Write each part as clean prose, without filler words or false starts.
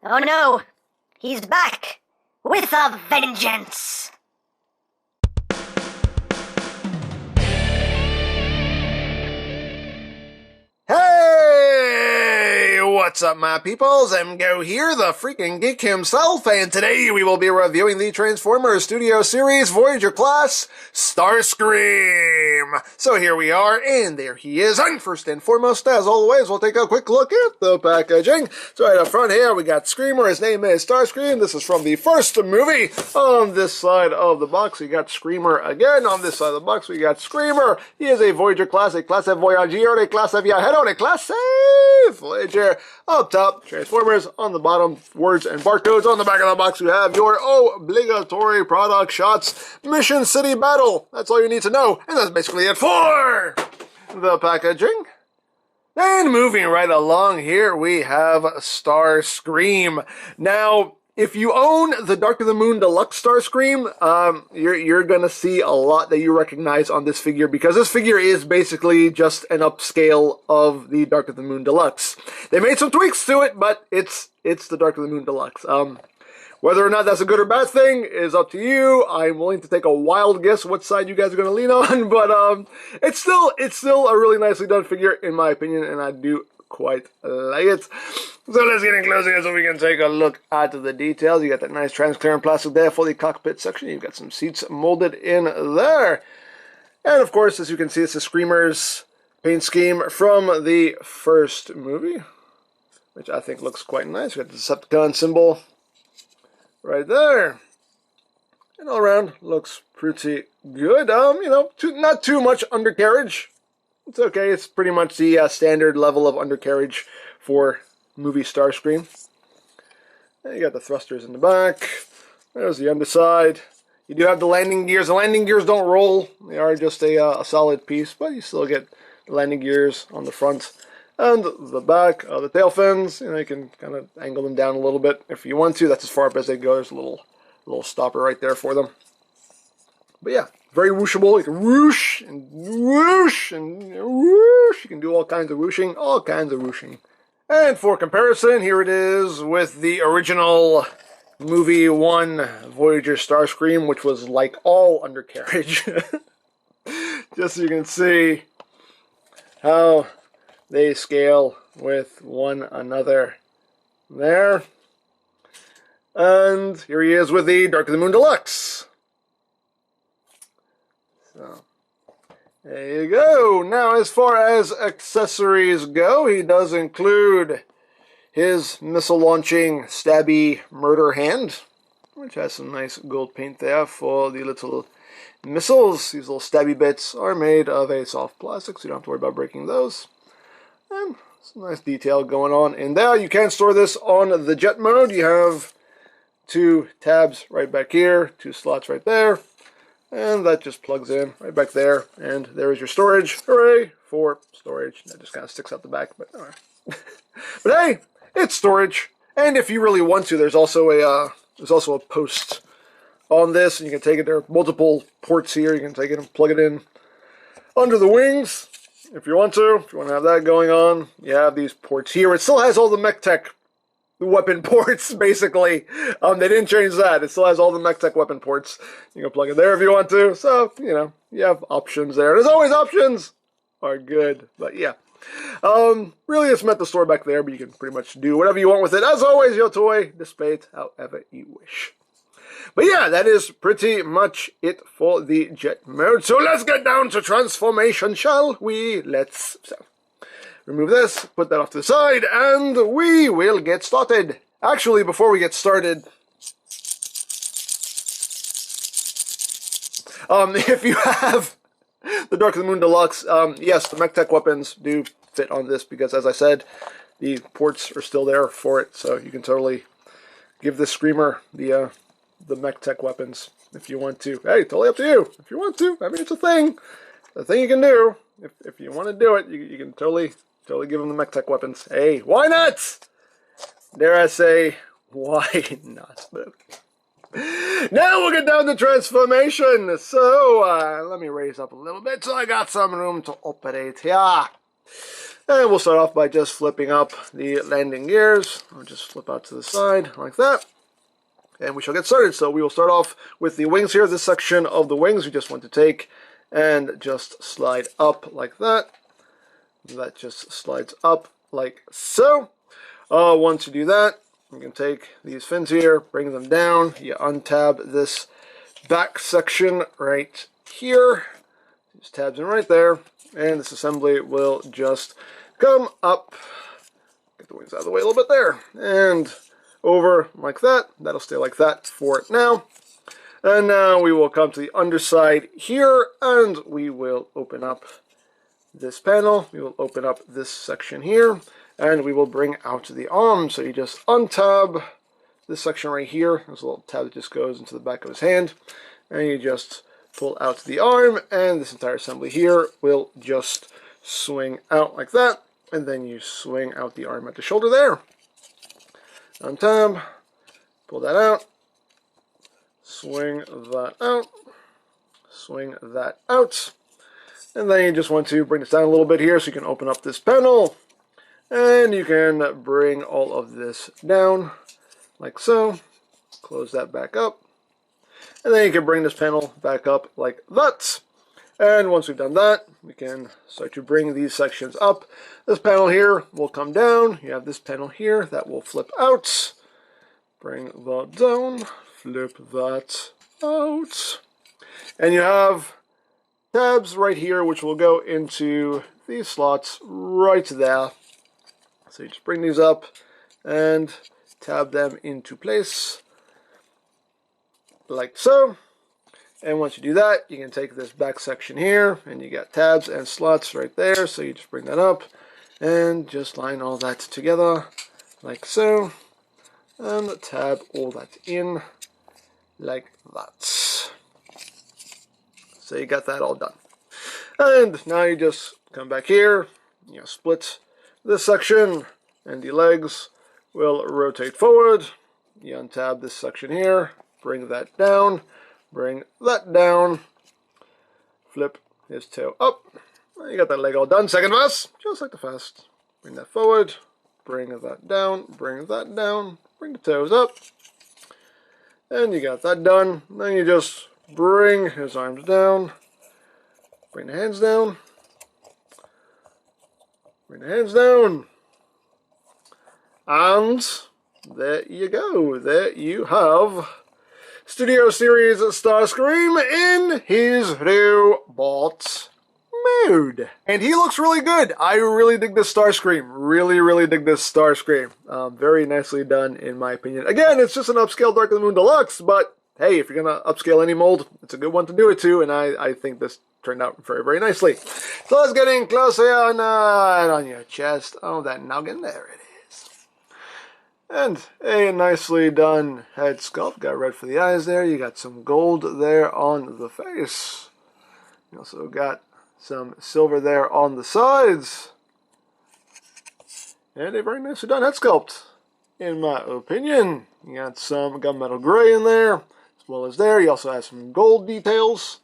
Oh no! He's back! With a vengeance! Hey! What's up, my peoples? MGO here, the freaking geek himself, and today we will be reviewing the Transformers Studio Series Voyager class Starscream. So here we are, and there he is. And first and foremost, as always, we'll take a quick look at the packaging. So right up front here, we got Screamer. His name is Starscream. This is from the first movie. On this side of the box, we got Screamer again. On this side of the box, we got Screamer. He is a Voyager class, a classe voyageur, a classe viajero, a classe Voyager. Up top, Transformers. On the bottom, words and barcodes. On the back of the box, you have your obligatory product shots. Mission City Battle. That's all you need to know. And that's basically it for the packaging. And moving right along here, we have Starscream. Now, if you own the Dark of the Moon Deluxe Starscream, you're gonna see a lot that you recognize on this figure, because this figure is basically just an upscale of the Dark of the Moon Deluxe. They made some tweaks to it, but it's the Dark of the Moon Deluxe. Whether or not that's a good or bad thing is up to you. I'm willing to take a wild guess what side you guys are gonna lean on, but it's still a really nicely done figure in my opinion, and I do quite like it. So let's get in closer here so we can take a look at the details. You got that nice transparent plastic there for the cockpit section. You've got some seats molded in there. And of course, as you can see, this is Screamer's paint scheme from the first movie, which I think looks quite nice. You got the Decepticon symbol right there. And all around looks pretty good. Not too much undercarriage. It's okay. It's pretty much the standard level of undercarriage for movie Starscream. And you got the thrusters in the back. There's the underside. You do have the landing gears. The landing gears don't roll. They are just a solid piece, but you still get the landing gears on the front and the back of the tail fins. You can kind of angle them down a little bit if you want to. That's as far up as they go. There's a little stopper right there for them. But yeah, very whooshable. You can whoosh and whoosh and whoosh. You can do all kinds of whooshing, And for comparison, here it is with the original movie 1 Voyager Starscream, which was like all undercarriage. Just so you can see how they scale with one another there. And here he is with the Dark of the Moon Deluxe. So, there you go. Now, as far as accessories go, he does include his missile-launching stabby murder hand, which has some nice gold paint there for the little missiles. These little stabby bits are made of a soft plastic, so you don't have to worry about breaking those. And some nice detail going on in there. You can store this on the jet mode. You have 2 tabs right back here, 2 slots right there. And that just plugs in right back there, and there is your storage. Hooray for storage. That just kind of sticks out the back, but alright. But hey, it's storage. And if you really want to, there's also a post on this, and you can take it. There are multiple ports here. You can take it and plug it in under the wings if you want to. If you want to have that going on, you have these ports here. It still has all the Mech Tech weapon ports, basically. They didn't change that. It still has all the Mech Tech weapon ports. You can plug it there if you want to. So, you have options there. There's always options are good. But yeah. Really it's meant to store back there, but you can pretty much do whatever you want with it. As always, your toy, display it however you wish. But yeah, that is pretty much it for the jet mode. So let's get down to transformation, shall we? Remove this, put that off to the side, and we will get started. Actually, before we get started, if you have the Dark of the Moon Deluxe, yes, the Mech Tech weapons do fit on this, because as I said, the ports are still there for it, so you can totally give this Screamer the Mech Tech weapons if you want to. Hey, totally up to you. If you want to, I mean, it's a thing you can do. If you want to do it, you can totally give them the Mech Tech weapons. Hey, why not? Dare I say, why not? Now we'll get down to transformation. So, let me raise up a little bit so I got some room to operate here. And we'll start off by just flipping up the landing gears. I'll just flip out to the side like that. And we shall get started. So we will start off with the wings here. This section of the wings we just want to take and just slide up like that. That just slides up like so. Once you do that, you can take these fins here, bring them down. You untab this back section right here. These tabs in right there. And this assembly will just come up. Get the wings out of the way a little bit there. And over like that. That'll stay like that for now. And now we will come to the underside here, and we will open up this panel. We will open up this section here, and we will bring out the arm. So you just untab this section right here. There's a little tab that just goes into the back of his hand, and you just pull out the arm, and this entire assembly here will just swing out like that, and then you swing out the arm at the shoulder there. Untab, pull that out, swing that out, swing that out, and then you just want to bring this down a little bit here so you can open up this panel, and you can bring all of this down like so, close that back up, and then you can bring this panel back up like that. And once we've done that, we can start to bring these sections up. This panel here will come down. You have this panel here that will flip out. Bring that down, flip that out. And you have tabs right here which will go into these slots right there. So you just bring these up and tab them into place like so. And once you do that, you can take this back section here, and you got tabs and slots right there. So you just bring that up and just line all that together like so, and tab all that in like that. So you got that all done. And now you just come back here, split this section, and the legs will rotate forward. You untab this section here, bring that down. Bring that down, flip his toe up. You got that leg all done. Second pass, just like the first. Bring that forward, bring that down, bring that down, bring the toes up. And you got that done. Then you just bring his arms down, bring the hands down, bring the hands down. And there you go. There you have Studio Series Starscream in his robot mode. And he looks really good. I really dig this Starscream. Really dig this Starscream. Very nicely done, in my opinion. Again, it's just an upscale Dark of the Moon Deluxe, but hey, if you're going to upscale any mold, it's a good one to do it to, and I think this turned out very nicely. So let's get in close here on your chest. Oh, that noggin. There it is. And a nicely done head sculpt. Got red for the eyes there. You got some gold there on the face. You also got some silver there on the sides. And a very nicely done head sculpt, in my opinion. You got some gunmetal gray in there, as well as there. You also have some gold details.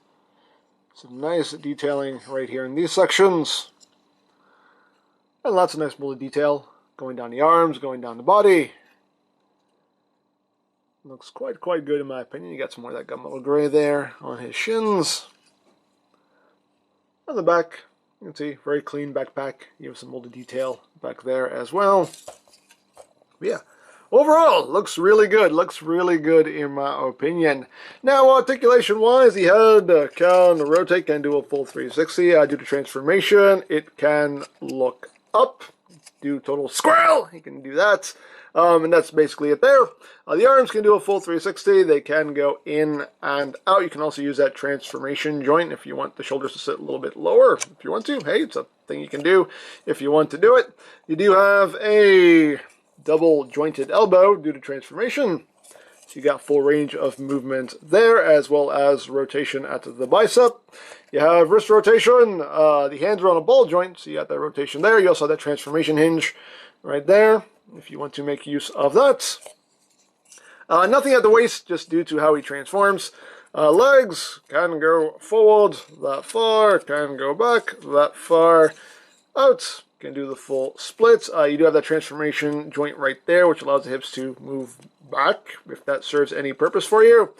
Some nice detailing right here in these sections. And lots of nice molded detail going down the arms, going down the body. Looks quite good in my opinion. You got some more of that gunmetal gray there on his shins. On the back, you can see, very clean backpack. You have some molded detail back there as well. But yeah, overall, looks really good. Looks really good in my opinion. Now, articulation-wise, the head can rotate, can do a full 360. Due to transformation, it can look up. Do total squirrel, he can do that. And that's basically it there. The arms can do a full 360. They can go in and out. You can also use that transformation joint if you want the shoulders to sit a little bit lower. If you want to, hey, it's a thing you can do if you want to do it. You do have a double jointed elbow due to transformation. So you got full range of movement there, as well as rotation at the bicep. You have wrist rotation. The hands are on a ball joint, so you got that rotation there. You also have that transformation hinge right there, if you want to make use of that. Nothing at the waist, just due to how he transforms. Legs can go forward that far, can go back that far, out can do the full splits. You do have that transformation joint right there, which allows the hips to move back, if that serves any purpose for you.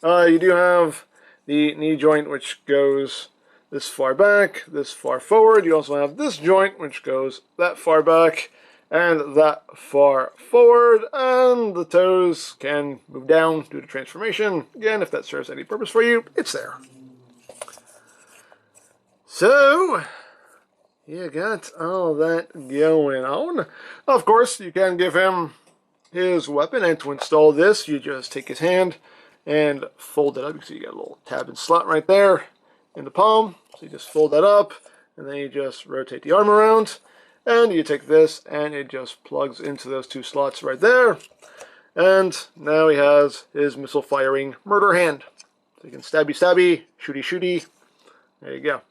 You do have the knee joint, which goes this far back, this far forward. You also have this joint, which goes that far back and that far forward. And the toes can move down due to transformation. Again, if that serves any purpose for you, it's there. So, you got all that going on. Of course, you can give him his weapon, and to install this, you just take his hand and fold it up. You can see you got a little tab and slot right there in the palm. So you just fold that up, and then you just rotate the arm around, and you take this, and it just plugs into those two slots right there. And now he has his missile-firing murder hand. So you can stabby, shooty. There you go.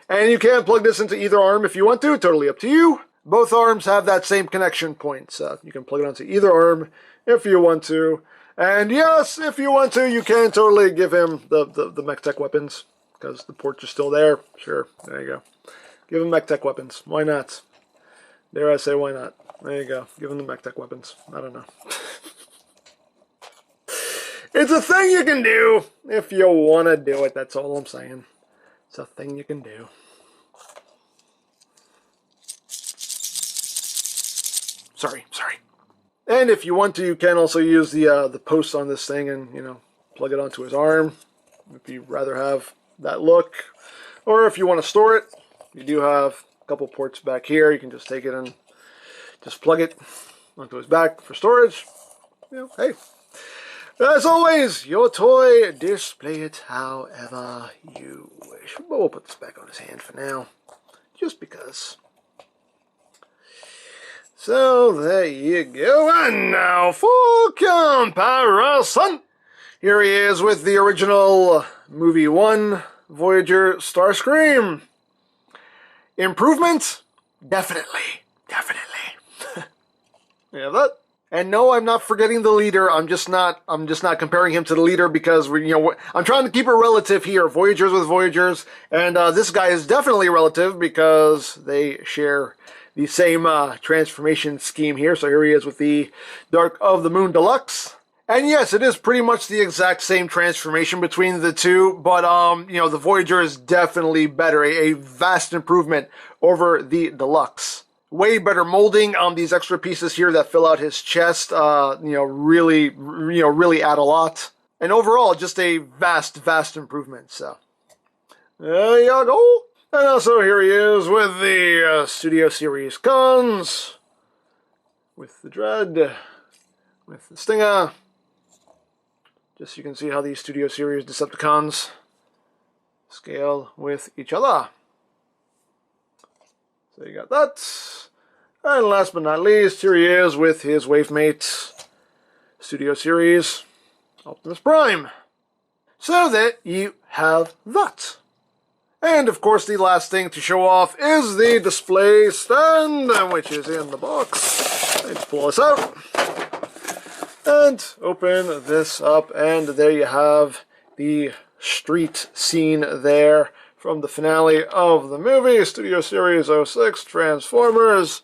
And you can plug this into either arm if you want to, totally up to you. Both arms have that same connection point, so you can plug it onto either arm if you want to. And yes, if you want to, you can totally give him the mech tech weapons, because the ports are still there. Sure, there you go. Give him mech tech weapons. Why not? Dare I say, why not? There you go. Give him the mech tech weapons. I don't know. It's a thing you can do if you want to do it. That's all I'm saying. It's a thing you can do. Sorry. And if you want to, you can also use the posts on this thing and, plug it onto his arm if you'd rather have that look. Or if you want to store it, you do have a couple ports back here. You can just take it and just plug it onto his back for storage. Hey. As always, your toy, display it however you wish. But we'll put this back on his hand for now, just because. So, there you go. And now for comparison. Here he is with the original movie 1, Voyager Starscream. Improvement? Definitely. Yeah, that. And no, I'm not forgetting the leader. I'm just not comparing him to the leader because I'm trying to keep it relative here. Voyagers with Voyagers, and this guy is definitely relative because they share the same transformation scheme here. So here he is with the Dark of the Moon Deluxe. And yes, it is pretty much the exact same transformation between the two, but the Voyager is definitely better, a vast improvement over the Deluxe. Way better molding. These extra pieces here that fill out his chest, really add a lot. And overall, just a vast improvement. So there you go. And also here he is with the Studio Series Cons, with the Dread, with the Stinger. Just so you can see how these Studio Series Decepticons scale with each other. So you got that. And last but not least, here he is with his Wavemate Studio Series Optimus Prime. So that you have that. And of course the last thing to show off is the display stand, which is in the box. Let's pull this out. And open this up, and there you have the street scene there from the finale of the movie, Studio Series 06, Transformers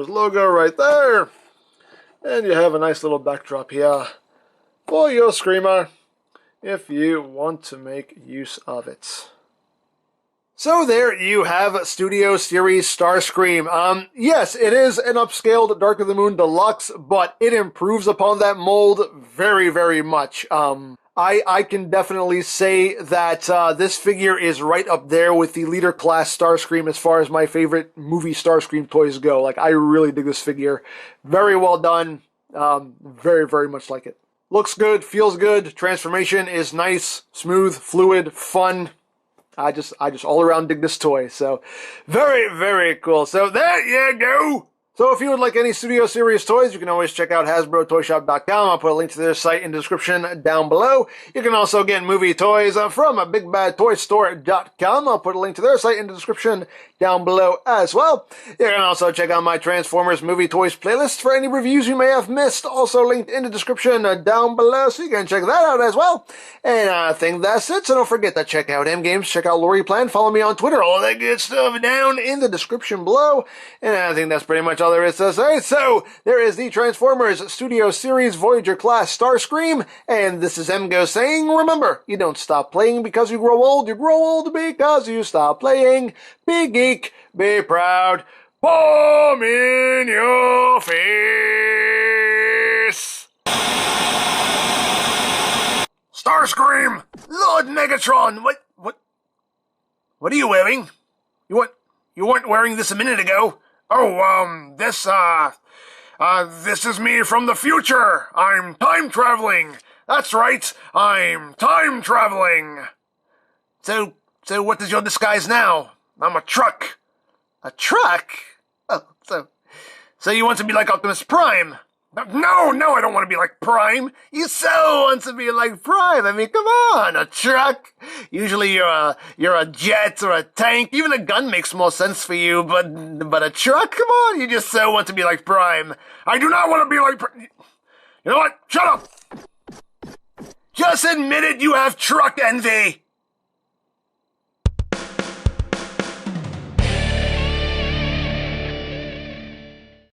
logo right there. And you have a nice little backdrop here for your Screamer if you want to make use of it. So there you have Studio Series Starscream. Yes, it is an upscaled Dark of the Moon Deluxe, but it improves upon that mold very much. I can definitely say that this figure is right up there with the leader class Starscream as far as my favorite movie Starscream toys go. Like, I really dig this figure. Very well done. Very much like it. Looks good, feels good. Transformation is nice, smooth, fluid, fun. I just all around dig this toy. So very cool. So there you go. So if you would like any Studio Series toys, you can always check out HasbroToyShop.com. I'll put a link to their site in the description down below. You can also get movie toys from BigBadToyStore.com. I'll put a link to their site in the description down below as well. You can also check out my Transformers movie toys playlist for any reviews you may have missed. Also linked in the description down below, so you can check that out as well. And I think that's it. So don't forget to check out M-Games, check out Lori Plan, follow me on Twitter, all that good stuff down in the description below. And I think that's pretty much all there is to say. So there is the Transformers Studio Series Voyager class Starscream, and this is MGO saying, remember, you don't stop playing because you grow old because you stop playing. Be geek, be proud, bomb in your face. Starscream! Lord Megatron! What are you wearing? You weren't wearing this a minute ago. Oh, this is me from the future. I'm time traveling. That's right, I'm time traveling. So what is your disguise now? I'm a truck. A truck? Oh, so you want to be like Optimus Prime? No, I don't want to be like Prime. You so want to be like Prime. I mean, come on, a truck. Usually you're a jet or a tank. Even a gun makes more sense for you, but a truck? Come on, you just so want to be like Prime. I do not want to be like Prime. You know what? Shut up. Just admit it, you have truck envy.